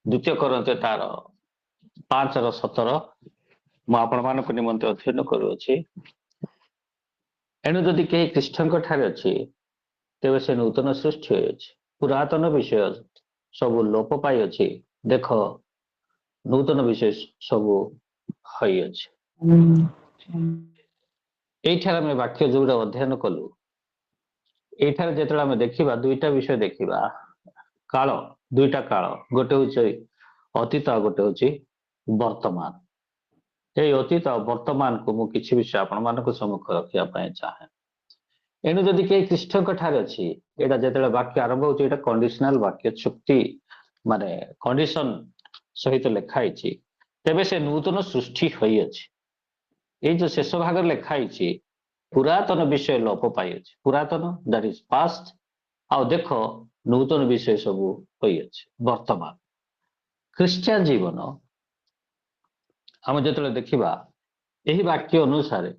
ଦ୍ୱିତୀୟ କରନ୍ତେ ତାର 5:17 ମୁଁ ଆପଣମାନଙ୍କ ନିମନ୍ତେ ଅଧ୍ୟୟନ କରୁଅଛି। ଏଣୁ ଯଦି କେହି ଖ୍ରୀଷ୍ଟଙ୍କ ଠାରେ ଅଛି ତେବେ ସେ ନୂତନ ସୃଷ୍ଟି ହୋଇଅଛି, ପୁରାତନ ବିଷୟ ସବୁ ଲୋପ ପାଇଅଛି, ଦେଖ ନୂତନ ବିଷୟ ସବୁ ହୋଇଅଛି। এইଠାରେ ଆମେ ବାକ୍ୟ ଯୋଉଟା ଅଧ୍ୟୟନ କଲୁ, এইଠାରେ ଯେତେବେଳେ ଆମେ ଦେଖିବା ଦୁଇଟା ବିଷୟ ଦେଖିବା, କାଳ, ଦୁଇଟା କାଳ, ଗୋଟେ ହଉଛି ଅତୀତ ଆଉ ଗୋଟେ ହଉଛି ବର୍ତ୍ତମାନ। এই ଅତୀତ ଆଉ ବର୍ତ୍ତମାନକୁ ମୁଁ କିଛି ବିଷୟ ଆପଣମାନଙ୍କ ସମ୍ମୁଖ ରଖିବା ପାଇଁ ଚାହେଁ। ଏଣୁ ଯଦି କେହି ଖ୍ରୀଷ୍ଟଙ୍କ ଠାରେ ଅଛି, ଏଇଟା ଯେତେବେଳେ ବାକ୍ୟ ଆରମ୍ଭ ହଉଛି ଏଇଟା କଣ୍ଡିସନାଲ ବାକ୍ୟ, ଚୁକ୍ତି ମାନେ କଣ୍ଡିସନ ସହିତ ଲେଖା ହେଇଛି, ତେବେ ସେ ନୂତନ ସୃଷ୍ଟି ହୋଇଅଛି। ଏଇ ଯୋଉ ଶେଷ ଭାଗରେ ଲେଖା ହେଇଛି ପୁରାତନ ବିଷୟ ଲୋପ ପାଇଅଛି, ପୁରାତନ ଦ୍ୟାଟ ଇଜ ପାଷ୍ଟ, ଆଉ ଦେଖ ନୂତନ ବିଷୟ ସବୁ ହୋଇଅଛି ବର୍ତ୍ତମାନ। ଖ୍ରୀଷ୍ଟିଆନ ଜୀବନ ଆମେ ଯେତେବେଳେ ଦେଖିବା ଏହି ବାକ୍ୟ ଅନୁସାରେ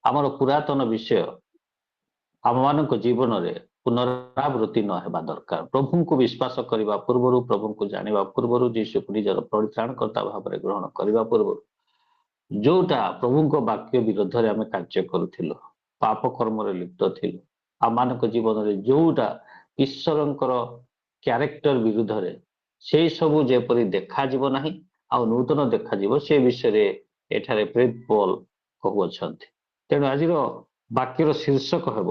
ଆମର ପୁରାତନ ବିଷୟ ଆମମାନଙ୍କ ଜୀବନରେ ପୁନରାବୃତ୍ତି ନ ହେବା ଦରକାର। ପ୍ରଭୁଙ୍କୁ ବିଶ୍ୱାସ କରିବା ପୂର୍ବରୁ, ପ୍ରଭୁଙ୍କୁ ଜାଣିବା ପୂର୍ବରୁ, ଯୀଶୁକୁ ନିଜର ପରିତ୍ରାଣକର୍ତ୍ତା ଭାବରେ ଗ୍ରହଣ କରିବା ପୂର୍ବରୁ ଯୋଉଟା ପ୍ରଭୁଙ୍କ ବାକ୍ୟ ବିରୋଧରେ ଆମେ କାର୍ଯ୍ୟ କରୁଥିଲୁ, ପାପ କର୍ମରେ ଲିପ୍ତ ଥିଲୁ, ଆମମାନଙ୍କ ଜୀବନରେ ଯୋଉଟା ଈଶ୍ୱରଙ୍କର କ୍ୟାରେକ୍ଟର ବିରୁଦ୍ଧରେ, ସେଇ ସବୁ ଯେପରି ଦେଖାଯିବ ନାହିଁ ଆଉ ନୂତନ ଦେଖାଯିବ, ସେ ବିଷୟରେ ଏଠାରେ ପ୍ରେରିତ ପୌଲ କହୁଅଛନ୍ତି। ତେଣୁ ଆଜିର ବାକ୍ୟର ଶୀର୍ଷକ ହେବ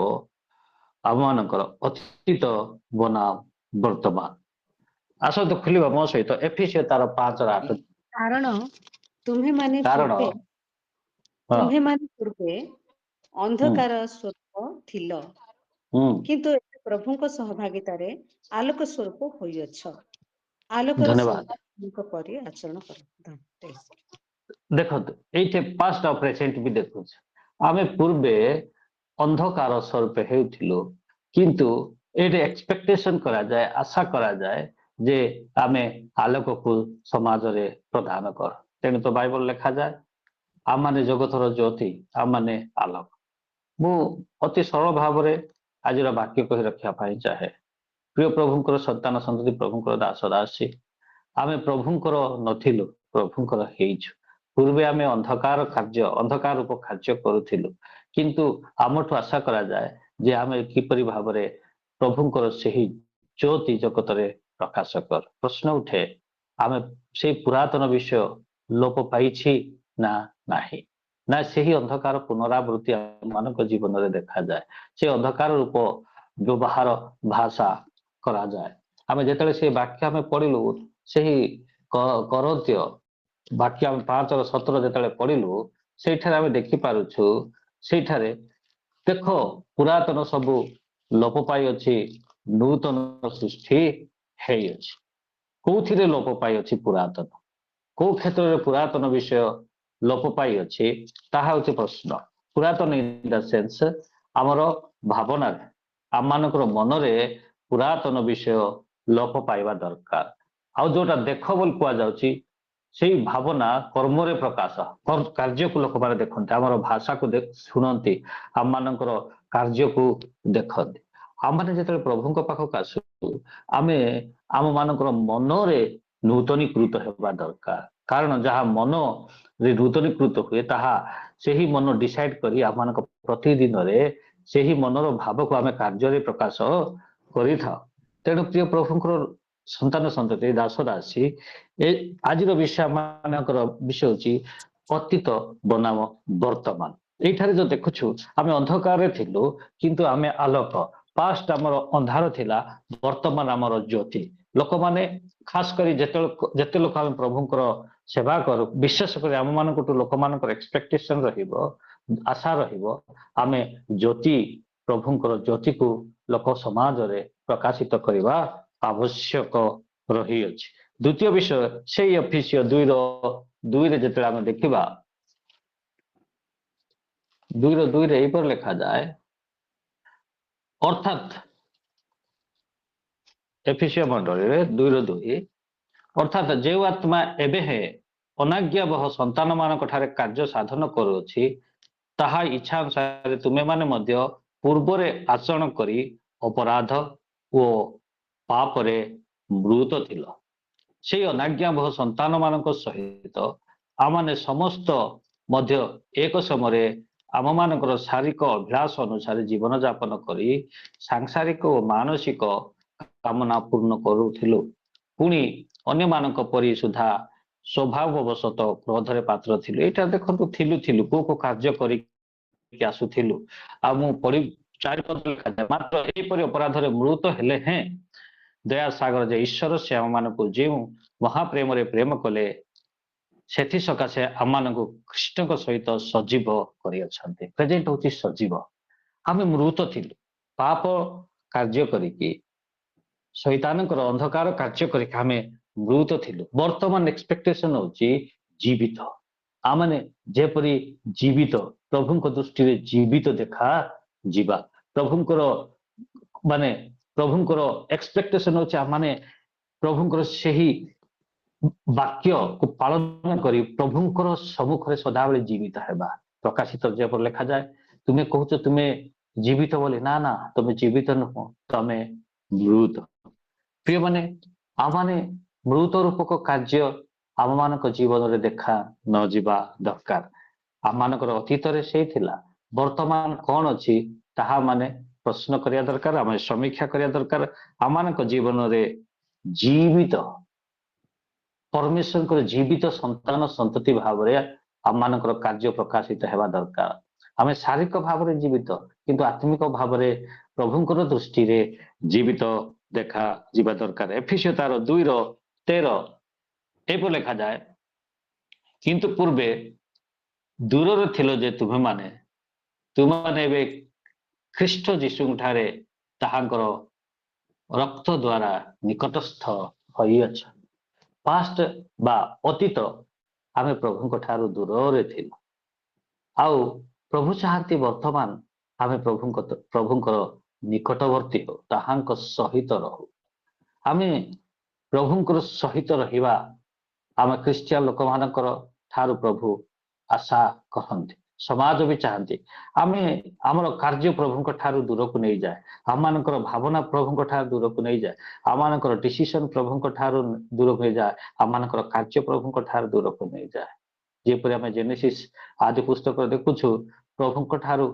ଆମମାନଙ୍କର ଅତୀତ ବନାମ ବର୍ତ୍ତମାନ। ଆସନ୍ତୁ ଖୋଲିବା ମୋ ସହିତ ଏଫେସୀୟ ତାର 5:8। କାରଣ ତୁମ୍ଭେମାନେ କାରଣ ପୂର୍ବେ ଅନ୍ଧକାର ସ୍ୱରୂପ ଥିଲ, କିନ୍ତୁ ଏବେ ପ୍ରଭୁଙ୍କ ସହଭାଗିତାରେ ଆଲୋକ ସ୍ୱରୂପ ହୋଇଅଛ। ଆଲୋକର ଧନ୍ୟବାଦ। ସନ୍ତାନଙ୍କ ପରି ଆଚରଣ କର। ଦେଖନ୍ତୁ ଏଇଠି ପାଷ୍ଟ ଆଉ ପ୍ରେଜେଣ୍ଟ ବି ଦେଖୁଛୁ। ଆମେ ପୂର୍ବେ ଅନ୍ଧକାର ସ୍ୱରୂପ ହେଉଥିଲୁ, କିନ୍ତୁ ଏଇଠି ଏକ୍ସପେକ୍ଟେସନ କରାଯାଏ, ଆଶା କରାଯାଏ ଯେ ଆମେ ଆଲୋକକୁ ସମାଜରେ ପ୍ରଦାନ କର। ତେଣୁ ତ ବାଇବଲ ଲେଖାଯାଏ ଆମମାନେ ଜଗତର ଜ୍ୟୋତି, ଆମମାନେ ଆଲୋକ। ମୁଁ ଅତି ସରଳ ଭାବରେ ଆଜିର ବାକ୍ୟ କହି ରଖିବା ପାଇଁ ଚାହେଁ। ପ୍ରିୟ ପ୍ରଭୁଙ୍କର ସନ୍ତାନ ସନ୍ତତି, ପ୍ରଭୁଙ୍କର ଦାସ ଦାସୀ, ଆମେ ପ୍ରଭୁଙ୍କର ନଥିଲୁ, ପ୍ରଭୁଙ୍କର ହେଇଛୁ। ପୂର୍ବେ ଆମେ ଅନ୍ଧକାର ରୂପ କାର୍ଯ୍ୟ କରୁଥିଲୁ, କିନ୍ତୁ ଆମଠୁ ଆଶା କରାଯାଏ ଯେ ଆମେ କିପରି ଭାବରେ ପ୍ରଭୁଙ୍କର ସେହି ଜ୍ୟୋତି ଜଗତରେ ପ୍ରକାଶ କର। ପ୍ରଶ୍ନ ଉଠେ ଆମେ ସେଇ ପୁରାତନ ବିଷୟ ଲୋପ ପାଇଛି ନା ନାହିଁ, ନା ସେହି ଅନ୍ଧକାର ପୁନରାବୃତ୍ତି ଆମମାନଙ୍କ ଜୀବନରେ ଦେଖାଯାଏ, ସେ ଅନ୍ଧକାର ରୂପ ବ୍ୟବହାର ଭାଷା କରାଯାଏ। ଆମେ ଯେତେବେଳେ ସେ ବାକ୍ୟ ଆମେ ପଢିଲୁ, ସେହି କରନ୍ତୀୟ ବାକ୍ୟ ଆମେ 5:17 ଯେତେବେଳେ ପଢିଲୁ, ସେଇଠାରେ ଆମେ ଦେଖିପାରୁଛୁ, ସେଇଠାରେ ଦେଖ ପୁରାତନ ସବୁ ଲୋପ ପାଇଅଛି, ନୂତନ ସୃଷ୍ଟି ହେଇଅଛି। କୋଉଥିରେ ଲୋପ ପାଇଅଛି ପୁରାତନ, କୋଉ କ୍ଷେତ୍ରରେ ପୁରାତନ ବିଷୟ ଲୋପ ପାଇଅଛି, ତାହା ହଉଛି ପ୍ରଶ୍ନ। ପୁରାତନ ଇନ ଦ ସେନ୍ସ ଆମର ଭାବନାରେ, ଆମମାନଙ୍କର ମନରେ ପୁରାତନ ବିଷୟ ଲୋପ ପାଇବା ଦରକାର। ଆଉ ଯୋଉଟା ଦେଖ ବୋଲି କୁହାଯାଉଛି, ସେଇ ଭାବନା କର୍ମରେ ପ୍ରକାଶ, କାର୍ଯ୍ୟକୁ ଲୋକମାନେ ଦେଖନ୍ତି, ଆମର ଭାଷାକୁ ଶୁଣନ୍ତି, ଆମମାନଙ୍କର କାର୍ଯ୍ୟକୁ ଦେଖନ୍ତି। ଆମମାନେ ଯେତେବେଳେ ପ୍ରଭୁଙ୍କ ପାଖକୁ ଆସୁ, ଆମେ ଆମମାନଙ୍କର ମନରେ ନୂତନୀକୃତ ହେବା ଦରକାର। କାରଣ ଯାହା ମନରେ ନୂତନୀକୃତ ହୁଏ, ତାହା ସେହି ମନ ଡିସାଇଡ କରି ଆମମାନଙ୍କ ପ୍ରତିଦିନରେ ସେହି ମନର ଭାବକୁ ଆମେ କାର୍ଯ୍ୟରେ ପ୍ରକାଶ କରିଥାଉ। ତେଣୁ ପ୍ରିୟ ପ୍ରଭୁଙ୍କର ସନ୍ତାନ ସନ୍ତତି, ଦାସ ଦାସୀ, ଆଜିର ବିଷୟ ମାନଙ୍କର ବିଷୟ ହଉଛି ଅତୀତ ବନାମ ବର୍ତ୍ତମାନ। এইଠାରେ ଯୋଉ ଦେଖୁଛୁ ଆମେ ଅନ୍ଧକାରରେ ଥିଲୁ, କିନ୍ତୁ ଆମେ ଆଲୋକ। ପାଷ୍ଟ ଆମର ଅନ୍ଧାର ଥିଲା, ବର୍ତ୍ତମାନ ଆମର ଜ୍ୟୋତି। ଲୋକମାନେ ଖାସ କରି ଯେତେ ଲୋକ ଆମେ ପ୍ରଭୁଙ୍କର ସେବା କରୁ, ବିଶେଷ କରି ଆମମାନଙ୍କଠୁ ଲୋକମାନଙ୍କର ଏକ୍ସପେକ୍ଟେସନ ରହିବ, ଆଶା ରହିବ, ଆମେ ଜ୍ୟୋତି, ପ୍ରଭୁଙ୍କର ଜ୍ୟୋତିକୁ ଲୋକ ସମାଜରେ ପ୍ରକାଶିତ କରିବା ଆବଶ୍ୟକ ରହିଅଛି। ଦ୍ୱିତୀୟ ବିଷୟ ସେଇ ଏଫେସୀୟ 2:2 ଯେତେବେଳେ ଆମେ ଦେଖିବା, 2:2 ଏହିପରି ଲେଖାଯାଏ, ଅର୍ଥାତ୍ ଏଫେସୀୟ ମଣ୍ଡଳୀରେ 2:2, ଅର୍ଥାତ୍ ଯେଉଁ ଆତ୍ମା ଏବେ ଅନାଜ୍ଞାବହ ସନ୍ତାନ ମାନଙ୍କ ଠାରେ କାର୍ଯ୍ୟ ସାଧନ କରୁଅଛି, ତାହା ଇଚ୍ଛା ଅନୁସାରେ ତୁମେମାନେ ମଧ୍ୟ ପୂର୍ବରେ ଆଚରଣ କରି ଅପରାଧ ଓ ପାପରେ ମୃତ ଥିଲ। ସେଇ ଅନାଜ୍ଞା ବହୁ ସନ୍ତାନ ମାନଙ୍କ ସହିତ ଆମମାନେ ସମସ୍ତ ମଧ୍ୟ ଏକ ସମୟରେ ଆମ ମାନଙ୍କର ଶାରୀରିକ ଅଭିଳାଷ ଅନୁସାରେ ଜୀବନ ଯାପନ କରି ସାଂସାରିକ ଓ ମାନସିକ କାମନା ପୂର୍ଣ୍ଣ କରୁଥିଲୁ। ପୁଣି ଅନ୍ୟମାନଙ୍କ ପରି ସୁଦ୍ଧା ସ୍ୱଭାବବଶତଃ କ୍ରୋଧରେ ପାତ୍ର ଥିଲୁ। ଏଇଟା ଦେଖନ୍ତୁ ଥିଲୁ କୋଉ କୋଉ କାର୍ଯ୍ୟ କରିକି ଆସୁଥିଲୁ। ଆଉ ମୁଁ ପଢି ଚାରିପଦ ଲେଖାଯାଏ, ମାତ୍ର ଏହିପରି ଅପରାଧରେ ମୃତ ହେଲେ ହେଁ ଦୟା ସାଗର ଯେ ଈଶ୍ୱର ସେ ଆମମାନଙ୍କୁ ଯେଉଁ ମହାପ୍ରେମରେ ପ୍ରେମ କଲେ ସେଥି ସକାଶେ ଆମମାନଙ୍କୁ ଖ୍ରୀଷ୍ଟଙ୍କ ସହିତ ସଜୀବ କରିଅଛନ୍ତି। ପ୍ରେଜେଣ୍ଟ ହଉଛି ସଜୀବ। ଆମେ ମୃତ ଥିଲୁ ପାପ କାର୍ଯ୍ୟ କରିକି, ଶୈତାନଙ୍କର ଅନ୍ଧକାର କାର୍ଯ୍ୟ କରିକି ଆମେ ମୃତ ଥିଲୁ। ବର୍ତ୍ତମାନ ଏକ୍ସପେକ୍ଟେସନ ହଉଛି ଜୀବିତ। ଆମମାନେ ଯେପରି ଜୀବିତ, ପ୍ରଭୁଙ୍କ ଦୃଷ୍ଟିରେ ଜୀବିତ ଦେଖା ଯିବା। ପ୍ରଭୁଙ୍କର ଏକ୍ସପେକ୍ଟେସନ ହଉଛି ଆମମାନେ ପ୍ରଭୁଙ୍କର ସେହି ବାକ୍ୟକୁ ପାଳନ କରି ପ୍ରଭୁଙ୍କର ସମ୍ମୁଖରେ ସଦାବେଳେ ଜୀବିତ ହେବା। ପ୍ରକାଶିତ ଯେପରି ଲେଖାଯାଏ, ତୁମେ କହୁଛ ତୁମେ ଜୀବିତ ବୋଲି, ନା ନା ତୁମେ ଜୀବିତ ନୁହଁ, ତମେ ମୃତ। ପ୍ରିୟମାନେ, ଆମମାନେ ମୃତ ରୂପକ କାର୍ଯ୍ୟ ଆମମାନଙ୍କ ଜୀବନରେ ଦେଖା ନ ଯିବା ଦରକାର। ଆମମାନଙ୍କର ଅତୀତରେ ସେଇ ଥିଲା, ବର୍ତ୍ତମାନ କଣ ଅଛି ତାହା ମାନେ ପ୍ରଶ୍ନ କରିବା ଦରକାର, ଆମେ ସମୀକ୍ଷା କରିବା ଦରକାର। ଆମମାନଙ୍କ ଜୀବନରେ ଜୀବିତ ପରମେଶ୍ୱରଙ୍କର ଜୀବିତ ସନ୍ତାନ ସନ୍ତତି ଭାବରେ ଆମମାନଙ୍କର କାର୍ଯ୍ୟ ପ୍ରକାଶିତ ହେବା ଦରକାର। ଆମେ ଶାରୀରିକ ଭାବରେ ଜୀବିତ, କିନ୍ତୁ ଆତ୍ମିକ ଭାବରେ ପ୍ରଭୁଙ୍କର ଦୃଷ୍ଟିରେ ଜୀବିତ ଦେଖା ଯିବା ଦରକାର। ଏଫେସୀୟ ତାର 2:13 ଏପରି ଲେଖାଯାଏ, କିନ୍ତୁ ପୂର୍ବେ ଦୂରରେ ଥିଲ ଯେ ତୁମେମାନେ ଏବେ ଖ୍ରୀଷ୍ଟ ଯୀଶୁଙ୍କଠାରେ ତାହାଙ୍କର ରକ୍ତ ଦ୍ୱାରା ନିକଟସ୍ଥ ହୋଇଅଛ। ପାଷ୍ଟ ବା ଅତୀତ ଆମେ ପ୍ରଭୁଙ୍କ ଠାରୁ ଦୂରରେ ଥିଲୁ, ଆଉ ପ୍ରଭୁ ଚାହାନ୍ତି ବର୍ତ୍ତମାନ ଆମେ ପ୍ରଭୁଙ୍କର ନିକଟବର୍ତ୍ତୀ ହଉ, ତାହାଙ୍କ ସହିତ ରହୁ। ଆମେ ପ୍ରଭୁଙ୍କର ସହିତ ରହିବା ଆମେ ଖ୍ରୀଷ୍ଟିଆନ ଲୋକମାନଙ୍କର ଠାରୁ ପ୍ରଭୁ ଆଶା କରନ୍ତି, ସମାଜ ବି ଚାହାନ୍ତି। ଆମେ ଆମର କାର୍ଯ୍ୟ ପ୍ରଭୁଙ୍କ ଠାରୁ ଦୂରକୁ ନେଇଯାଏ, ଆମମାନଙ୍କର ଭାବନା ପ୍ରଭୁଙ୍କ ଠାରୁ ଦୂରକୁ ନେଇଯାଏ, ଆମମାନଙ୍କର ଡିସିସନ ପ୍ରଭୁଙ୍କ ଠାରୁ ଦୂରକୁ ନେଇଯାଏ, ଆମମାନଙ୍କର କାର୍ଯ୍ୟ ପ୍ରଭୁଙ୍କ ଠାରୁ ଦୂରକୁ ନେଇଯାଏ। ଯେପରି ଆମେ ଜେନେସିସ୍ ଆଦି ପୁସ୍ତକରେ ଦେଖୁଛୁ, ପ୍ରଭୁଙ୍କ ଠାରୁ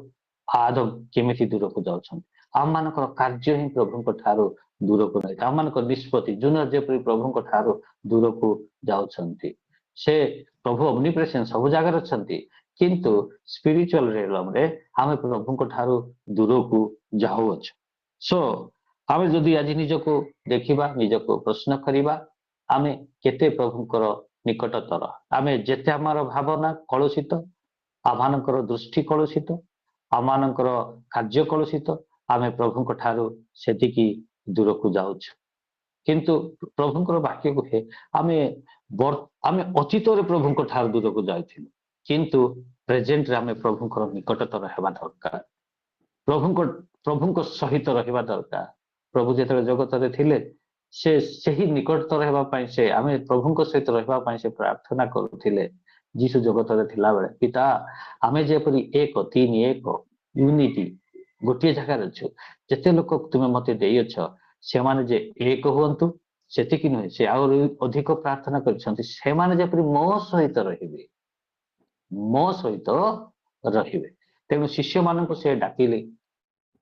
ଆଦମ କେମିତି ଦୂରକୁ ଯାଉଛନ୍ତି। ଆମମାନଙ୍କର କାର୍ଯ୍ୟ ହିଁ ପ୍ରଭୁଙ୍କ ଠାରୁ ଦୂରକୁ ନେଇଥାଏ। ଆମମାନଙ୍କର ନିଷ୍ପତ୍ତି ଜୁନିୟର ଯେପରି ପ୍ରଭୁଙ୍କ ଠାରୁ ଦୂରକୁ ଯାଉଛନ୍ତି। ସେ ପ୍ରଭୁ ଅମ୍ନିପ୍ରେସେନ୍ସ ସବୁ ଜାଗାରେ ଅଛନ୍ତି, କିନ୍ତୁ ସ୍ପିରିଚୁଆଲ ରେଲମରେ ଆମେ ପ୍ରଭୁଙ୍କ ଠାରୁ ଦୂରକୁ ଯାଉଅଛୁ। ସୋ ଆମେ ଯଦି ଆଜି ନିଜକୁ ଦେଖିବା, ନିଜକୁ ପ୍ରଶ୍ନ କରିବା, ଆମେ କେତେ ପ୍ରଭୁଙ୍କର ନିକଟତର। ଆମେ ଯେତେ ଆମର ଭାବନା କଳୁଷିତ, ଆମମାନଙ୍କର ଦୃଷ୍ଟି କଳୁଷିତ, ଆମମାନଙ୍କର କାର୍ଯ୍ୟ କଳୁଷିତ, ଆମେ ପ୍ରଭୁଙ୍କ ଠାରୁ ସେତିକି ଦୂରକୁ ଯାଉଛୁ। କିନ୍ତୁ ପ୍ରଭୁଙ୍କର ବାକ୍ୟ କୁହେ ଆମେ ଅତୀତରେ ପ୍ରଭୁଙ୍କ ଠାରୁ ଦୂରକୁ ଯାଇଥିଲୁ, କିନ୍ତୁ ପ୍ରେଜେଣ୍ଟରେ ଆମେ ପ୍ରଭୁଙ୍କର ନିକଟତର ହେବା ଦରକାର, ପ୍ରଭୁଙ୍କ ସହିତ ରହିବା ଦରକାର। ପ୍ରଭୁ ଯେତେବେଳେ ଜଗତରେ ଥିଲେ, ସେ ସେହି ନିକଟତର ହେବା ପାଇଁ ଆମେ ପ୍ରଭୁଙ୍କ ସହିତ ରହିବା ପାଇଁ ସେ ପ୍ରାର୍ଥନା କରୁଥିଲେ। ଯୀଶୁ ଜଗତରେ ଥିଲାବେଳେ, ପିତା ଆମେ ଯେପରି ଏକ, 3 ଏକ ୟୁନିଟି, ଗୋଟିଏ ଜାଗାରେ ଅଛୁ, ଯେତେ ଲୋକ ତୁମେ ମତେ ଦେଇଅଛ ସେମାନେ ଯେ ଏକ ହୁଅନ୍ତୁ, ସେତିକି ନୁହେଁ, ସେ ଆହୁରି ଅଧିକ ପ୍ରାର୍ଥନା କରିଛନ୍ତି, ସେମାନେ ଯେପରି ମୋ ସହିତ ରହିବେ, ମୋ ସହିତ ରହିବେ। ତେଣୁ ଶିଷ୍ୟମାନଙ୍କୁ ସେ ଡାକିଲେ,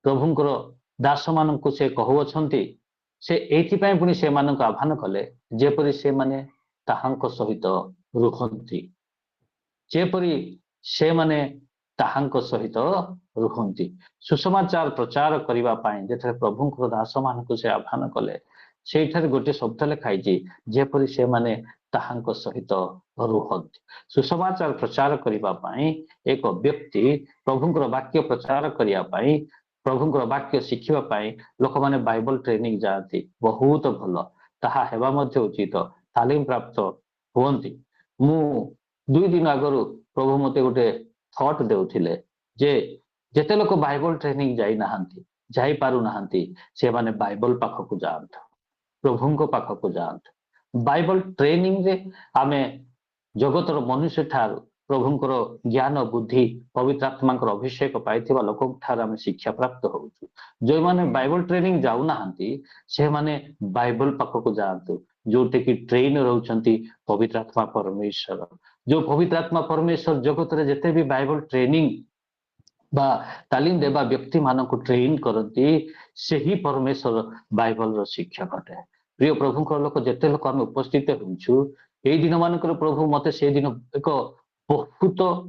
ପ୍ରଭୁଙ୍କର ଦାସ ମାନଙ୍କୁ ସେ କହୁଅଛନ୍ତି, ସେ ଏଇଥିପାଇଁ ପୁଣି ସେମାନଙ୍କୁ ଆହ୍ୱାନ କଲେ ଯେପରି ସେମାନେ ତାହାଙ୍କ ସହିତ ରୁହନ୍ତି, ଯେପରି ସେମାନେ ତାହାଙ୍କ ସହିତ ରୁହନ୍ତି। ସୁସମାଚାର ପ୍ରଚାର କରିବା ପାଇଁ ଯେତେବେଳେ ପ୍ରଭୁଙ୍କର ଦାସ ମାନଙ୍କୁ ସେ ଆହ୍ୱାନ କଲେ, ସେଇଠାରେ ଗୋଟିଏ ଶବ୍ଦ ଲେଖାଇଛି, ଯେପରି ସେମାନେ ତାହାଙ୍କ ସହିତ ରୁହନ୍ତି। ସୁସମାଚାର ପ୍ରଚାର କରିବା ପାଇଁ ଏକ ବ୍ୟକ୍ତି ପ୍ରଭୁଙ୍କର ବାକ୍ୟ ପ୍ରଚାର କରିବା ପାଇଁ, ପ୍ରଭୁଙ୍କର ବାକ୍ୟ ଶିଖିବା ପାଇଁ ଲୋକମାନେ ବାଇବଲ ଟ୍ରେନିଂ ଯାଆନ୍ତି, ବହୁତ ଭଲ, ତାହା ହେବା ମଧ୍ୟ ଉଚିତ, ତାଲିମ ପ୍ରାପ୍ତ ହୁଅନ୍ତି। ମୁଁ 2 ଦିନ ଆଗରୁ ପ୍ରଭୁ ମତେ ଗୋଟେ ଥଟ୍ ଦେଉଥିଲେ ଯେ ଯେତେ ଲୋକ ବାଇବଲ ଟ୍ରେନିଂ ଯାଇନାହାନ୍ତି, ଯାଇପାରୁନାହାନ୍ତି, ସେମାନେ ବାଇବଲ ପାଖକୁ ଯାଆନ୍ତୁ, ପ୍ରଭୁଙ୍କ ପାଖକୁ ଯାଆନ୍ତୁ। ବାଇବଲ ଟ୍ରେନିଂରେ ଆମେ ଜଗତର ମନୁଷ୍ୟ ଠାରୁ ପ୍ରଭୁଙ୍କର ଜ୍ଞାନ ବୁଦ୍ଧି ପବିତ୍ର ଆତ୍ମାଙ୍କର ଅଭିଷେକ ପାଇଥିବା ଲୋକଙ୍କ ଠାରୁ ଆମେ ଶିକ୍ଷା ପ୍ରାପ୍ତ ହଉଛୁ। ଯେଉଁମାନେ ବାଇବଲ ଟ୍ରେନିଂ ଯାଉନାହାନ୍ତି ସେମାନେ ବାଇବଲ ପାଖକୁ ଯାଆନ୍ତୁ, जोटे कि ट्रेन रहउछंती पवित्र आत्मा परमेश्वर। जो पवित्र आत्मा परमेश्वर जगत रे जते भी बाइबल ट्रेनिंग बा तालीम देवा व्यक्ति मानक ट्रेन करती से ही परमेश्वर बाइबल रो शिक्षक अटे। प्रिय प्रभु लोक जिते लोक आम उपस्थित होउछु एई दिन मानक प्रभु मते से दिन एक बहुत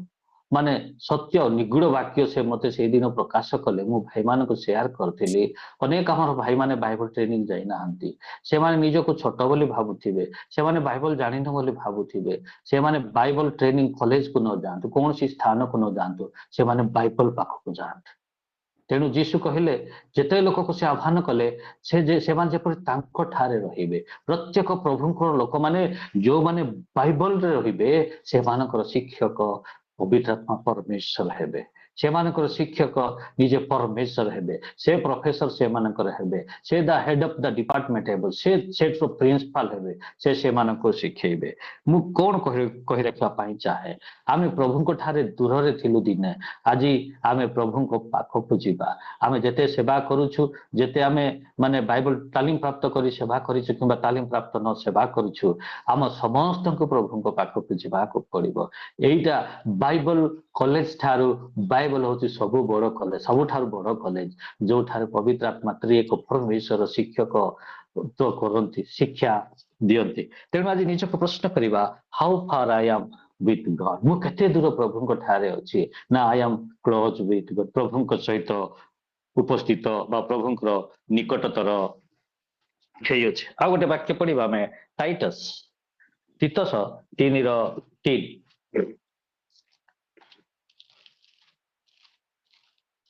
माने सत्य निगूढ़ वाक्य से मते से दिन प्रकाश कले मु भाई मान को शेयर करथिली। अनेक हमर भाई माने बाइबल ट्रेनिंग जाई नाहंती, से माने निजो को छोट बोली भाबुथिबे, से माने बाइबल जानि न बोली भाबुथिबे, से माने बाइबल ट्रेनिंग कॉलेज को न जानतु, कौन सी स्थान को न जानतु, से माने बाइबल पाख को जानतु। तेणु जीशु कहले जेते लोक को से आह्वान कले से जे से माने जेपरि तांको ठारे रहिबे। प्रत्येक प्रभुंकर लोक माने जो माने बाइबल रे रहिबे से मानकर शिक्षक पवित्र आत्मा परमेश्वर हेबे। से मानकर शिक्षक निजे परमेश्वर हेबे, से प्रोफेसर से मानकर हेबे, से the head of the department हेबे, से सेट प्रिंसिपल हेबे, से मानको शिखेबे। मु कोन कहि रखा पाई चाहे आमे प्रभु को ठारे दूर रे थिलु दिने आजी आमे प्रभु को पाखो को जीवा। आमे जेते सेवा करूछु, जेते आमे माने बाइबल तालीम प्राप्त करी सेवा करिछु किबा तालीम प्राप्त न सेवा करूछु, आम समस्त को प्रभु को पाखो को जीवा को पड़िबो। एइटा बाइबल कॉलेज ठारू बाइबल होची सबु बड़ कॉलेज, सबु ठारू बड़ कॉलेज जो ठारू पवित्र आत्मा त्रिएक परमेश्वर शिक्षक तो करंती, शिक्षा दियंती। तेणु आज निजको प्रश्न करिबा how far I am with God, मु केते दूर प्रभु को ठारे अछि ना I am close with God, प्रभु को सहित उपस्थित बा प्रभु को निकटतर छै अछि। आ गोटे वाक्य पढिबा में टाइटस तीतस 3:3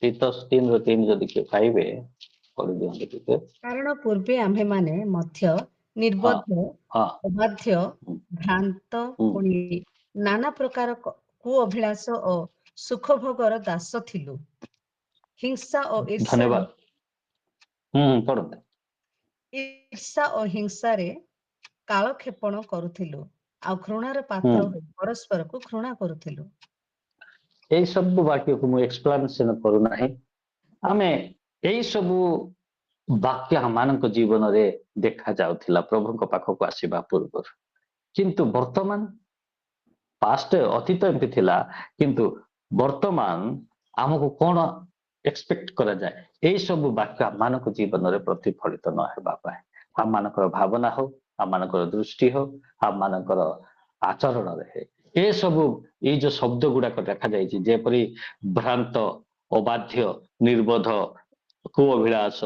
तीतस 3:3 जदि के पाइबे पढि दियंते ଟିକେ। कारण पूर्वे आम्भे माने मध्य निर्बोध अबाध्य भ्रांत पुणी नाना प्रकार कु अभिलाष और सुख भोगर दास थिलु, हिंसा और ईर्ष्या धन्यवाद। पढते ईर्ष्या और हिंसा रे कालक्षेपण करुथिलु आ घृणार पात्र होई परस्पर को घृणा करुथिलु। एई सब वाक्य को मु एक्सप्लेनेशन करू नाही। आमे एई सब वाक्य हमମାନଙ୍କ जीवन रे देखा जाउथिला प्रभु को पाखो को आसीबा पूर्व, किंतु वर्तमान पास्ट अतीत एमती थिला, किंतु वर्तमान हमको कोन एक्सपेक्ट करा जाए एई सब वाक्य हमମାନଙ୍କ जीवन रे प्रतिफलित न हेबा पाए। हमମାନଙ୍କର भावना हो, हमମାନଙ୍କର दृष्टि हो, हमମାନଙ୍କର आचरण रहे ए सब ये जो शब्द गुड़ाक देखा जाइए जेपरी भ्रांत अबाध्य निर्बोध कुअभिलाष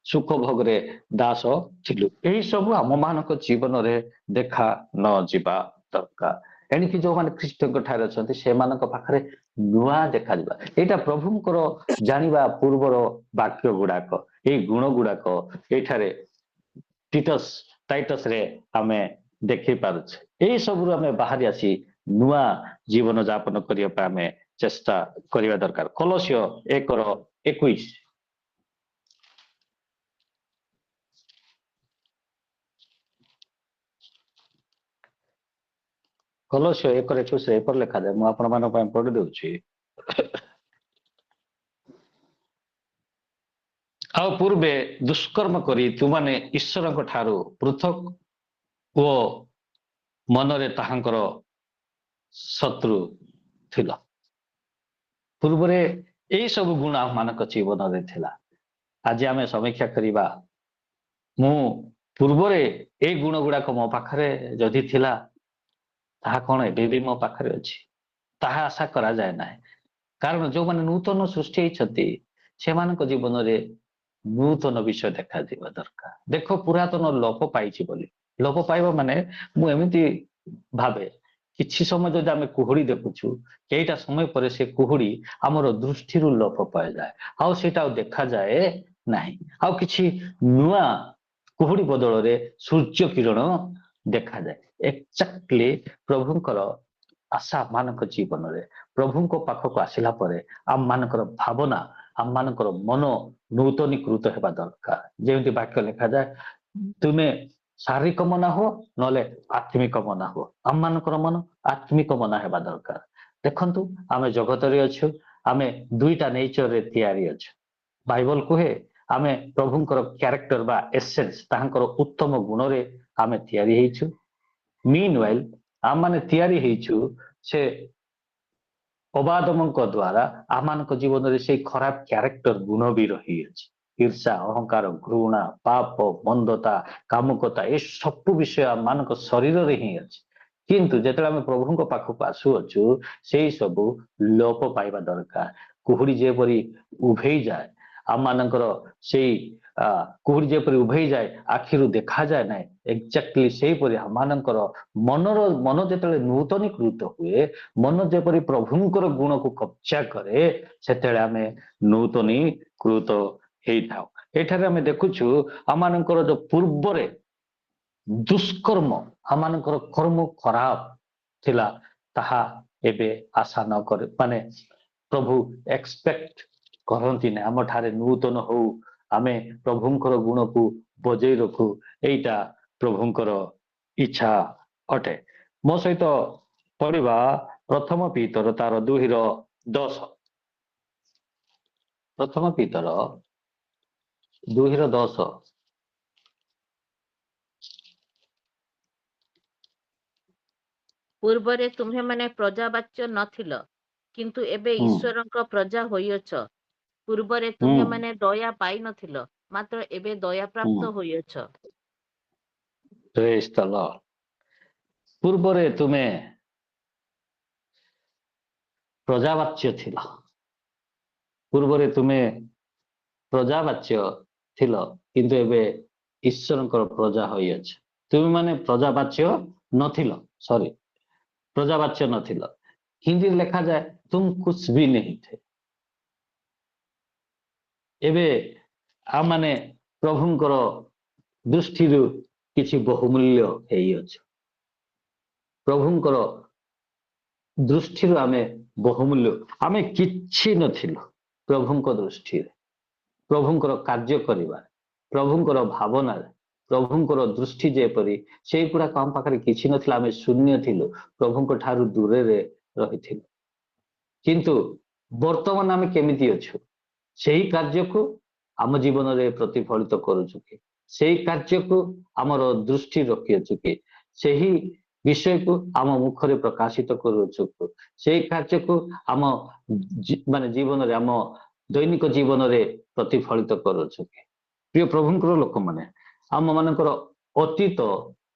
सुख भोगरे दास थिलु, यही सब आम मान जीवन रे देखा न जिबा दरकार। एणिकी जो माने ख्रीष्ट ठारे अछंती से मानक पाखरे नुआ देखा जिबा। एटा प्रभुंकर जानिबा पूर्वर वाक्य गुड़ाक ए गुण गुड़ाक एठारे टीटस टाइटस रे आमे देखि पारुछे। एई सबरु आमे बाहरी आसी नुआ जीवन यापन करिया पे आमे चेष्टा करिया दरकार। कलोसियो 1:21 कलोसियो 1:21 रे एपर लिखा जाय, मु आपण मानक पय पढि देउछि। आ पूर्वे दुष्कर्म करी तुमाने ईश्वरक ठारू पृथक ओ मनरे ताहांकर शत्रु थिला। पूर्वरे यही सब गुण आम मानक जीवन रे थिला। आज आमे समीक्षा करिबा मु पूर्वरे ए गुण गुड़ाक मो पाखरे जदि थिला ताहा कोन एबे भी मो पाखरे अछि ताहा आशा करा जाय ना। कारण जो माने नूतन सृष्टि होइछथि से मानक जीवन रे नूतन विषय देखा दिबा दरकार। देखो पुरातन लोप पाइछि बोली, लोप पाइबा माने मु एमिति भाबे किछि समय जदि आमे कुहुड़ी देखुछु केइटा समय परे से कुहुड़ी हमर दृष्टि रु लोप पाए जाए आ सेटा देखा जाए नाही। आ किछि नुआ कुहुड़ी बदल रे सूर्य किरण देखा जाए। एक्जेक्टली प्रभुंकर आशा मानक जीवन रे प्रभु को पाखक आसिला परे आम मानकर भावना आम मानकर मन नूतनीकृत हेबा दरकार। जेमति वाक्य लिखा जाए तुमे शारीरिक मना हो नले आत्मिक मना हो, आम मानकर मन आत्मिक मना हेबा दरकार। देखंतु आमे जगत रे अछु, आमे दुईटा नेचर रे तयारी अछु। बाइबल कहे आमे प्रभुंकर कैरेक्टर बा एसेंस ताहांकर उत्तम गुण रे आमे तैयारी हेइछु मीनवाइल आम माने तैयारी हेइछु से अबादमଙ୍କ द्वारा आमानक जीवन रे से खराब कैरेक्टर गुण भी रही अछि ईर्षा अहंकार घृणा पाप मंदता कामुकता ए सब विषय आमानक शरीर रे ही अछि किंतु जेतले आमे प्रभुଙ୍କ पाखକୁ आसुअछु सेही सब लोप पाइबा दरकार कुहुडी जेपरि उभेई जाए आमानकर सेही कुहुडी जेपरि उभेई जाए आखिरु देखा जाए नै एक्जेक्टली सेही परि आमानकर मन जेतले नूतनीकृत हुए मन जेपरि प्रभुଙ୍କର गुण को कब्जा करे सेतेले आमे नूतनीकृत हेई थाउ एठारे आमे देखुछु आमानकर जो पूर्व रे दुष्कर्म आमानकर कर्म खराब थिला ताहा एबे आशा न करे माने प्रभु एक्सपेक्ट करंती ने आम ठारे नूतन हो आमे प्रभुଙ୍କର गुण को बजै रखु एटा प्रभुଙ୍କର इच्छा अटे मो सहित पढ़िबा प्रथम पीतर तार 2:10 प्रथम पीतर 2:10 पूर्वरे तुम्हे माने प्रजावाच्य नथिल किंतु एबे ईश्वरଙ୍କ प्रजा होइयछ पूर्वरे तुम्हे माने दया पाई नथिल मात्र एबे दया प्राप्त होइयछ प्रेज द लॉर्ड पूर्वरे तुमे प्रजावाच्य थिला पूर्वरे तुमे प्रजावाच्य थिल किंतु एबे ईश्वरଙ୍କର प्रजा होइयछ तुमे माने प्रजावाच्य नथिल सॉरी प्रजावाच्य नथिल हिंदी लिखा जाए तुम कुछ भी नहीं थे एबे आ माने प्रभुଙ୍କର दृष्टिरु किछि बहुमूल्य हेई अछि प्रभुଙ୍କର दृष्टिरु आमे बहुमूल्य आमे किछि नथिलु प्रभुଙ୍କ दृष्टिरे प्रभुଙ୍କର କାର୍ଯ୍ୟ କରିବା प्रभुଙ୍କର भावना प्रभुଙ୍କର दृष्टि जेपरि सेही पुरा काम पाखरे किछि नथिला आमे शून्य थिलु प्रभुଙ୍କ ठारु दूरे रे रहिथिलु किंतु वर्तमान आमे केमिति अछु सेही कार्य को आम जीवन रे प्रतिफलित करूछु कि सेही कार्य को हमर दृष्टि रखियछु कि सेही विषय को आम मुख रे प्रकाशित करूछु सेही कार्य को आम माने जीवन रे आम दैनिक जीवन रे प्रतिफलित करूछु कि प्रिय प्रभुଙ୍କର लोक माने आम मानकर अतीत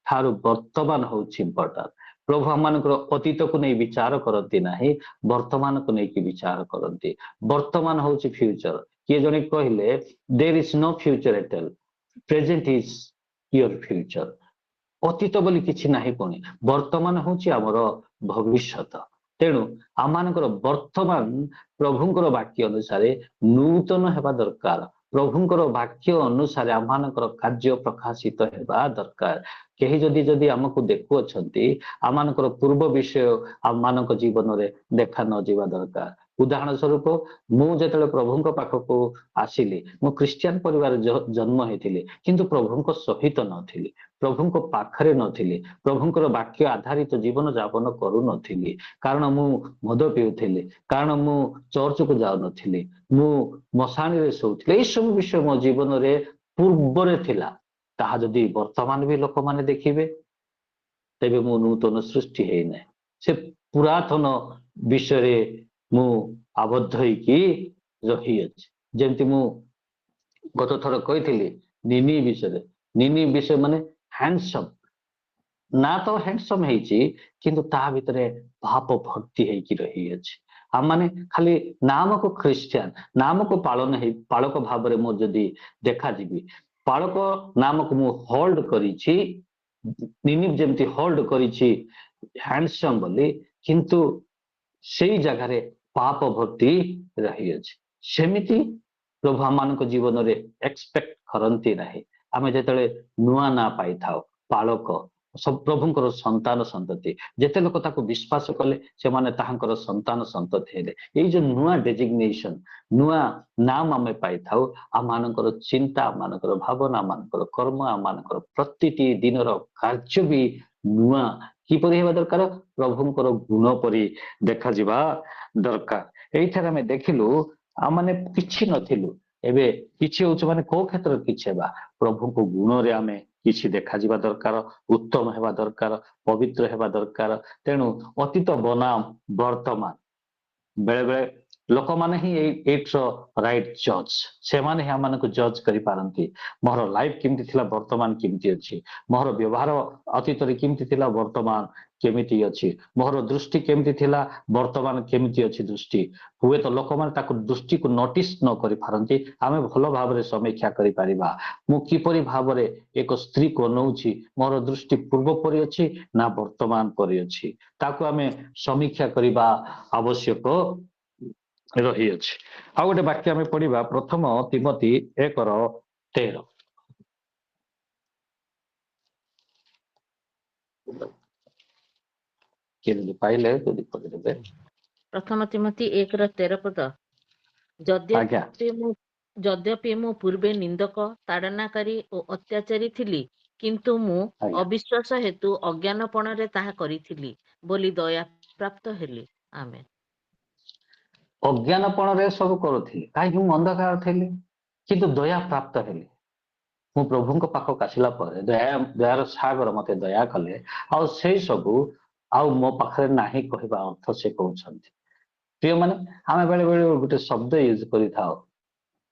ठारु वर्तमान होछि इम्पोर्टेंट प्रभु आमମାନଙ୍କର अतीत को नहीं विचार करती नाही वर्तमान को नहीं कि विचार करती वर्तमान होछि फ्यूचर किए जने कहले there is no future at all present is your future अतीत बोली किछि नाही कोनी वर्तमान होछि हमर भविष्यत तेणु आमମାନଙ୍କର वर्तमान प्रभुଙ୍କର वाक्य अनुसार नूतन हेबा दरकार प्रभुଙ୍କର वाक्य अनुसार आमମାନଙ୍କର कार्य प्रकाशित हेबा दरकार केही जदी जदी हमकु देखु अछंती आमମାନଙ୍କର पूर्व विषय आमମାନଙ୍କ जीवन रे देखा न जीवा दरकार उदाहरण स्वरूप मु जेतले प्रभुଙ୍କ पाखको आसिली मु क्रिश्चियन परिवार जन्म हेतिले किंतु प्रभुଙ୍କ सहित नथिली प्रभुଙ୍କ पाखरे नथिली प्रभुଙ୍କର वाक्य आधारित जीवन यापन करू नथिली कारण मु मद पिउथिली कारण मु चर्च को जाउ नथिली मु मसाणी रे सोउथिले ए सब विषय मो जीवन रे पूर्व रे थिला ताहा जदी वर्तमान भी लोक माने देखिबे तेबे मु नूतन सृष्टि हेइ नै से पुरातन विषय रे मु आबद्ध होइकी रही अछि जेंति मु गत थर कहिथिली निनी विषय माने हैंडसम ना तो हैंडसम हेइची किंतु ता भितरे पाप भक्ति हेइकी रही अछि हम माने खाली नाम को क्रिश्चियन नाम को पालक भाव रे मो जदी देखा जिबी पालक नाम को मु होल्ड करिछि निनी जेंति होल्ड करिछि हैंडसम बोली किंतु सेही जगह रे पाप भक्ति रही अछि सेमिति प्रभु आमମାନଙ୍କ जीवन रे एक्सपेक्ट करंती नाही आमे जेतले नुआ ना पाई थाओ पालक सब प्रभुଙ୍କର संतान संतति जेते लोक ताको विश्वास कले से माने ताहांकर संतान संतति हेले एई जो नुआ डेजिग्नेशन नुआ नाम आमे पाई थाओ आमମାନଙ୍କର चिंता आमମାନଙ୍କର भावना आमମାନଙ୍କର कर्म आमମାନଙ୍କର प्रतिटी दिनर कार्य भी नुआ किपरि हेबा दरकार प्रभुଙ୍କର गुण परि देखा जिबा दरकार एइथार आमे देखिलु आमाने किछि नथिलु एबे किछि होछ माने को क्षेत्र किछि हेबा प्रभुको गुण रे आमे କିଛି ଦେଖାଯିବା ଦରକାର, ଉତ୍ତମ ହେବା ଦରକାର, ପବିତ୍ର ହେବା ଦରକାର। ତେଣୁ ଅତୀତ ବନାମ ବର୍ତ୍ତମାନ, ବେଳେ ବେଳେ ଲୋକମାନେ ହିଁ ଏଇଟ୍ର ରାଇଟ୍ ଜଜ୍, ସେମାନେ ହିଁ ଆମମାନଙ୍କୁ ଜଜ୍ କରିପାରନ୍ତି। ମୋର ଲାଇଫ କେମିତି ଥିଲା, ବର୍ତ୍ତମାନ କେମିତି ଅଛି, ମୋର ବ୍ୟବହାର ଅତୀତରେ କେମିତି ଥିଲା, ବର୍ତ୍ତମାନ କେମିତି ଅଛି, ମୋର ଦୃଷ୍ଟି କେମିତି ଥିଲା, ବର୍ତ୍ତମାନ କେମିତି ଅଛି ଦୃଷ୍ଟି। ହୁଏତ ଲୋକମାନେ ତାକୁ ଦୃଷ୍ଟିକୁ ନୋଟିସ୍ ନ କରିପାରନ୍ତି, ଆମେ ଭଲ ଭାବରେ ସମୀକ୍ଷା କରିପାରିବା। ମୁଁ କିପରି ଭାବରେ ଏକ ସ୍ତ୍ରୀକୁ ଅନଉଛି, ମୋର ଦୃଷ୍ଟି ପୂର୍ବ ପରି ଅଛି ନା ବର୍ତ୍ତମାନ ପରି ଅଛି, ତାକୁ ଆମେ ସମୀକ୍ଷା କରିବା ଆବଶ୍ୟକ ରହିଅଛି। ଆଉ ଗୋଟେ ବାକ୍ୟ ଆମେ ପଢିବା, ପ୍ରଥମ ତିମୋଥୀ 1:13। କେମିତି ପାଇଲେ ଯଦି ପଢିଦେବେ। ପ୍ରଥମ ତିମୋଥୀ 1:13 ପଦ। ଆଜ୍ଞା। ଯଦ୍ୟପି ମୁଁ ପୂର୍ବେ ନିନ୍ଦକ, ତାଡ଼ନାକାରୀ ଓ ଅତ୍ୟାଚାରୀ ଥିଲି, କିନ୍ତୁ ମୁଁ ଆଜ୍ଞା। ଅବିଶ୍ୱାସ ହେତୁ ଅଜ୍ଞାନପଣରେ ତାହା କରିଥିଲି ବୋଲି ଦୟା ପ୍ରାପ୍ତ ହେଲି। ଆମେନ୍। ଅଜ୍ଞାନପଣରେ ସବୁ କରୁଥିଲି, କାହିଁକି ମୁଁ ଅନ୍ଧକାର ଥିଲି, କିନ୍ତୁ ଦୟା ପ୍ରାପ୍ତ ହେଲି। ମୁଁ ପ୍ରଭୁଙ୍କ ପାଖକୁ ଆସିଲା ପରେ ଦୟାର ସାଗର ମତେ ଦୟା କଲେ, ଆଉ ସେଇ ସବୁ ଆଉ ମୋ ପାଖରେ ନାହିଁ କହିବା ଅର୍ଥ ସେ କହୁଛନ୍ତି। ପ୍ରିୟମାନେ, ଆମେ ବେଳେ ବେଳେ ଗୋଟେ ଶବ୍ଦ ୟୁଜ୍ କରିଥାଉ,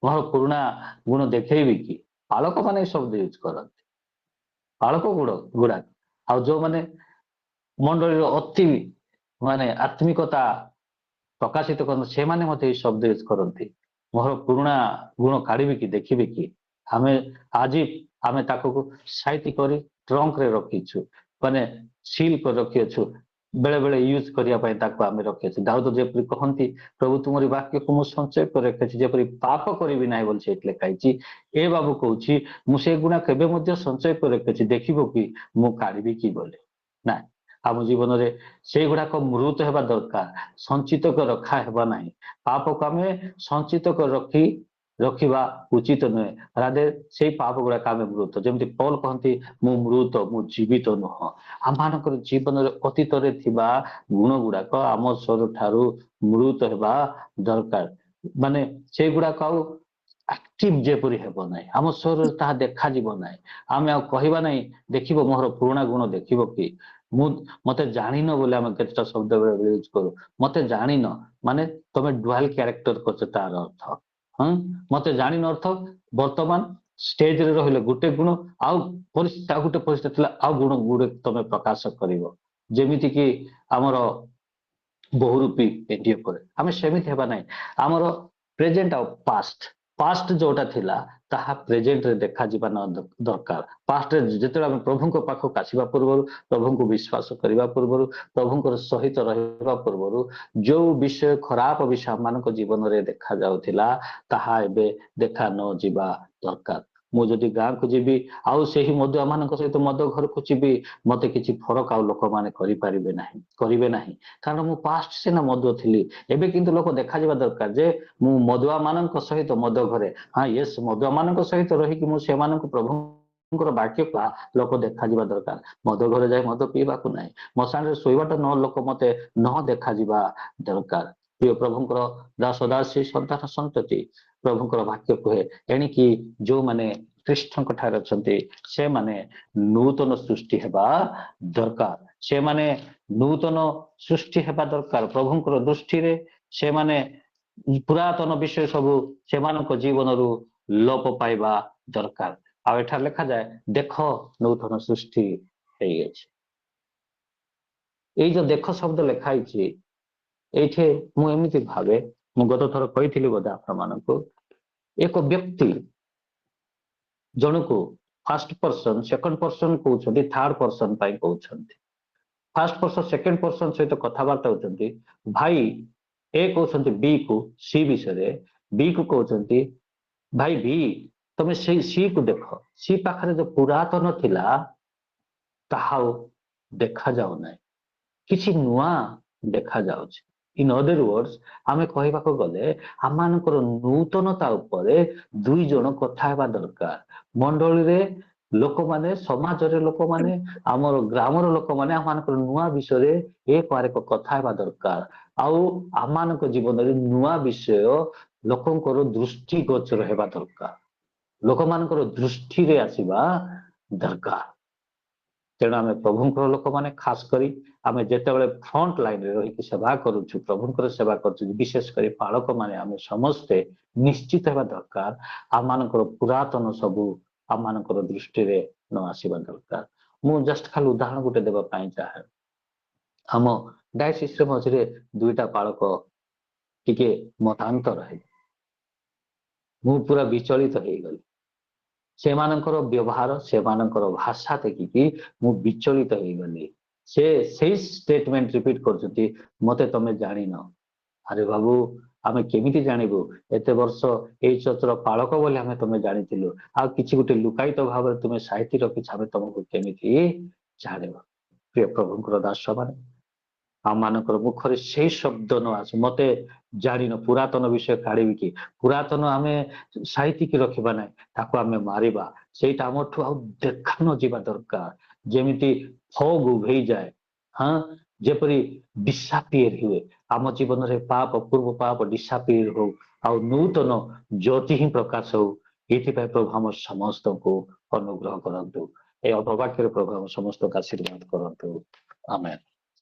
ମୋର ପୁରୁଣା ଗୁଣ ଦେଖେଇବି କି, ପାଳକ ମାନେ ଏ ଶବ୍ଦ ୟୁଜ୍ କରନ୍ତି, ପାଳକ ଗୁଡାକ। ଆଉ ଯୋଉମାନେ ମଣ୍ଡଳୀର ଅତି ମାନେ ଆତ୍ମିକତା ପ୍ରକାଶିତ କରନ୍ତି, ସେମାନେ ମତେ ଏଇ ଶବ୍ଦ ୟୁଜ୍ କରନ୍ତି, ମୋର ପୁରୁଣା ଗୁଣ କାଢିବି କି, ଦେଖିବି କି। ଆଜି ଆମେ ତାକୁ ସାଇତି କରି ଟ୍ରଙ୍କରେ ରଖିଛୁ, ମାନେ ସିଲ୍ କରି ରଖିଅଛୁ, ବେଳେ ବେଳେ ୟୁଜ୍ କରିବା ପାଇଁ ତାକୁ ଆମେ ରଖିଅଛୁ। ଦାଉଦ ଯେପରି କହନ୍ତି, ପ୍ରଭୁ ତୁମରି ବାକ୍ୟକୁ ମୁଁ ସଞ୍ଚୟ କରି ରଖିଛି, ଯେପରି ପାପ କରିବି ନାହିଁ ବୋଲି ସେଇଠି ଲେଖା ହେଇଛି। ଏ ବାବୁ କହୁଛି, ମୁଁ ସେଗୁଣା କେବେ ମଧ୍ୟ ସଞ୍ଚୟ କରି ରଖିଛି, ଦେଖିବ କି ମୁଁ କାଢିବି କି ବୋଲି। ନା, ଆମ ଜୀବନରେ ସେଇଗୁଡାକ ମୃତ ହେବା ଦରକାର, ସଞ୍ଚିତ କରି ରଖା ହେବା ନାହିଁ। ପାପକୁ ଆମେ ସଞ୍ଚିତ କରି ରଖିବା ଉଚିତ ନୁହେଁ, ରାଧେ ସେଇ ପାପ ଗୁଡାକ ଆମେ ମୃତ। ଯେମିତି ପೌଲ କହନ୍ତି, ମୁଁ ମୃତ, ମୁଁ ଜୀବିତ ନୁହଁ। ଆମମାନଙ୍କର ଜୀବନରେ ଅତୀତରେ ଥିବା ଗୁଣ ଗୁଡାକ ଆମ ଶରୀର ଠାରୁ ମୃତ ହେବା ଦରକାର, ମାନେ ସେଇଗୁଡାକ ଆଉ ଆକ୍ଟିଭ ଯେପରି ହେବ ନାହିଁ, ଆମ ଶରୀରରେ ତାହା ଦେଖାଯିବ ନାହିଁ। ଆମେ ଆଉ କହିବା ନାହିଁ, ଦେଖିବ ମୋର ପୁରୁଣା ଗୁଣ ଦେଖିବ କି, ମତେ ଜାଣିନ ବୋଲି ଆମେ କେତେଟା ଶବ୍ଦ ୟୁଜ୍ କରୁ। ମତେ ଜାଣିନ ମାନେ ତମେ ଡୁଆଲ କ୍ୟାରେକ୍ଟର କରୁଛ, ତାର ଅର୍ଥ। ମତେ ଜାଣିନ ଅର୍ଥ, ବର୍ତ୍ତମାନ ଷ୍ଟେଜରେ ରହିଲେ ଗୋଟେ ଗୁଣ, ଆଉ ଗୋଟେ ପରିସ୍ଥିତି ଥିଲା ଆଉ ଗୁଣ ଗୁଡେ ତମେ ପ୍ରକାଶ କରିବ। ଯେମିତି କି ଆମର ବହୁରୂପୀ ଏଣ୍ଟିଏ ପରେ, ଆମେ ସେମିତି ହେବା ନାହିଁ। ଆମର ପ୍ରେଜେଣ୍ଟ ଆଉ ପାଷ୍ଟ ଯୋଉଟା ଥିଲା ତାହା ପ୍ରେଜେଣ୍ଟରେ ଦେଖାଯିବା ଦରକାର। ପାଷ୍ଟରେ ଯେତେବେଳେ ଆମେ ପ୍ରଭୁଙ୍କ ପାଖକୁ ଆସିବା ପୂର୍ବରୁ, ପ୍ରଭୁଙ୍କୁ ବିଶ୍ୱାସ କରିବା ପୂର୍ବରୁ, ପ୍ରଭୁଙ୍କର ସହିତ ରହିବା ପୂର୍ବରୁ ଯୋଉ ବିଷୟ, ଖରାପ ବିଷୟ ଆମମାନଙ୍କ ଜୀବନରେ ଦେଖାଯାଉଥିଲା, ତାହା ଏବେ ଦେଖା ନ ଯିବା ଦରକାର। ମୁଁ ଯଦି ଗାଁକୁ ଯିବି ଆଉ ସେହି ମଦୁଆ ମାନଙ୍କ ସହିତ ମଦ ଘରକୁ ଯିବି, ମତେ କିଛି ଫରକ ଆଉ ଲୋକମାନେ କରିବେ ନାହିଁ, କାରଣ ମୁଁ ପାଷ୍ଟ ସିନା ମଦୁଆ ଥିଲି। ଏବେ କିନ୍ତୁ ଲୋକ ଦେଖାଯିବା ଦରକାର ଯେ ମୁଁ ମଦୁଆ ମାନଙ୍କ ସହିତ ମଦ ଘରେ, ୟେସ୍, ମଦୁଆ ମାନଙ୍କ ସହିତ ରହିକି ମୁଁ ସେମାନଙ୍କୁ ପ୍ରଭୁଙ୍କର ବାକ୍ୟ ଲୋକ ଦେଖାଯିବା ଦରକାର। ମଦ ଘରେ ଯାଇ ମଦ ପିଇବାକୁ ନାହିଁ, ମଶାଣିରେ ଶୋଇବାଟା ଲୋକ ମତେ ନ ଦେଖାଯିବା ଦରକାର। ପ୍ରିୟ ପ୍ରଭୁଙ୍କର ଦାସ ଦାସୀ, ସନ୍ତାନ ସନ୍ତତି, ପ୍ରଭୁଙ୍କର ବାକ୍ୟ କୁହେ, ଏଣିକି ଯୋଉମାନେ ଖ୍ରୀଷ୍ଟଙ୍କ ଠାରେ ଅଛନ୍ତି ସେମାନେ ନୂତନ ସୃଷ୍ଟି ହେବା ଦରକାର। ସେମାନେ ନୂତନ ସୃଷ୍ଟି ହେବା ଦରକାର ପ୍ରଭୁଙ୍କର ଦୃଷ୍ଟିରେ। ସେମାନେ ପୁରାତନ ବିଷୟ ସବୁ ସେମାନଙ୍କ ଜୀବନରୁ ଲୋପ ପାଇବା ଦରକାର। ଆଉ ଏଠାରେ ଲେଖାଯାଏ, ଦେଖ ନୂତନ ସୃଷ୍ଟି ହେଇଯାଇଛି। ଏଇ ଯୋଉ ଦେଖ ଶବ୍ଦ ଲେଖା ହେଇଛି ଏଇଠି, ମୁଁ ଏମିତି ଭାବେ, ମୁଁ ଗତ ଥର କହିଥିଲି ବୋଧେ ଆପଣମାନଙ୍କୁ, ଏକ ବ୍ୟକ୍ତି ଜଣକୁ ଫାଷ୍ଟ ପର୍ସନ, ସେକେଣ୍ଡ ପର୍ସନ କହୁଛନ୍ତି, ଥାର୍ଡ ପର୍ସନ ପାଇଁ କହୁଛନ୍ତି। ଫାଷ୍ଟ ପର୍ସନ ସେକେଣ୍ଡ ପର୍ସନ ସହିତ କଥାବାର୍ତ୍ତା ହଉଛନ୍ତି। ଭାଇ ଏ କହୁଛନ୍ତି ବି କୁ ସି ବିଷୟରେ, ବି କୁ କହୁଛନ୍ତି, ଭାଇ ବି ତମେ ସେଇ ସି କୁ ଦେଖ, ସି ପାଖରେ ଯୋଉ ପୁରାତନ ଥିଲା ତାହା ଆଉ ଦେଖାଯାଉ ନାହିଁ, କିଛି ନୂଆ ଦେଖାଯାଉଛି। ଇନ୍ ଅଦର ୱାର୍ଡସ, ଆମେ କହିବାକୁ ଗଲେ ଆମମାନଙ୍କର ନୂତନତା ଉପରେ ଦୁଇ ଜଣ କଥା ହେବା ଦରକାର। ମଣ୍ଡଳୀରେ ଲୋକମାନେ, ସମାଜରେ ଲୋକମାନେ, ଆମର ଗ୍ରାମର ଲୋକମାନେ ଆମମାନଙ୍କର ନୂଆ ବିଷୟରେ ଏକ କଥା ହେବା ଦରକାର। ଆଉ ଆମମାନଙ୍କ ଜୀବନରେ ନୂଆ ବିଷୟ ଲୋକଙ୍କର ଦୃଷ୍ଟିଗୋଚର ହେବା ଦରକାର, ଲୋକମାନଙ୍କର ଦୃଷ୍ଟିରେ ଆସିବା दरकार। तेणु आम प्रभुंकर लोक मैंने खास करी आम जिते फ्रंट लाइन रही सेवा करुचु प्रभुंकर सेवा कर विशेषकर पालक माने आम समस्ते निश्चित होगा दरकार आम मानकर पुरातन सबू आम मानकर दृष्टि न आसवा दरकार। मु जस्ट खाली उदाहरण गोटे देवाई चाहे आम डायसिस मझे दुईटा पालक टिके मतांतर है मु पूरा विचलित हो गली से व्यवहार से भाषा देखिकी मु विचलित हो गली से स्टेटमेंट रिपीट कर मते तमे जानी न अरे बाबू आमे केमिति जानबू एते वर्ष ए चर्चर पालक बोली आमे तमे जानिथिलु आ किछि गुटे लुकायित भाव तुमे साहित्य रखि आमे तुमको केमिति जानबू। प्रिय प्रभुंकर दास माने आम मानकर मुखर से शब्द न आस मते जानी न पुरातन विषय काढ़ी कि पुरातन आम साहित्यिक रखा ना ताको आम मारिबा सेटा आमठू आ देखा न जावा दरकार जेमिति फग उभे जाए। हाँ जेपरी डिसापियर हुए आम जीवन रे पाप पूर्व पाप डिसापियर हो आ नूतन ज्योति ही प्रकाश हो ये प्रभु हम समस्त को अनुग्रह करंतु ए अल्पवाक्य प्रभु हम समस्त का आशीर्वाद करंतु आमेन।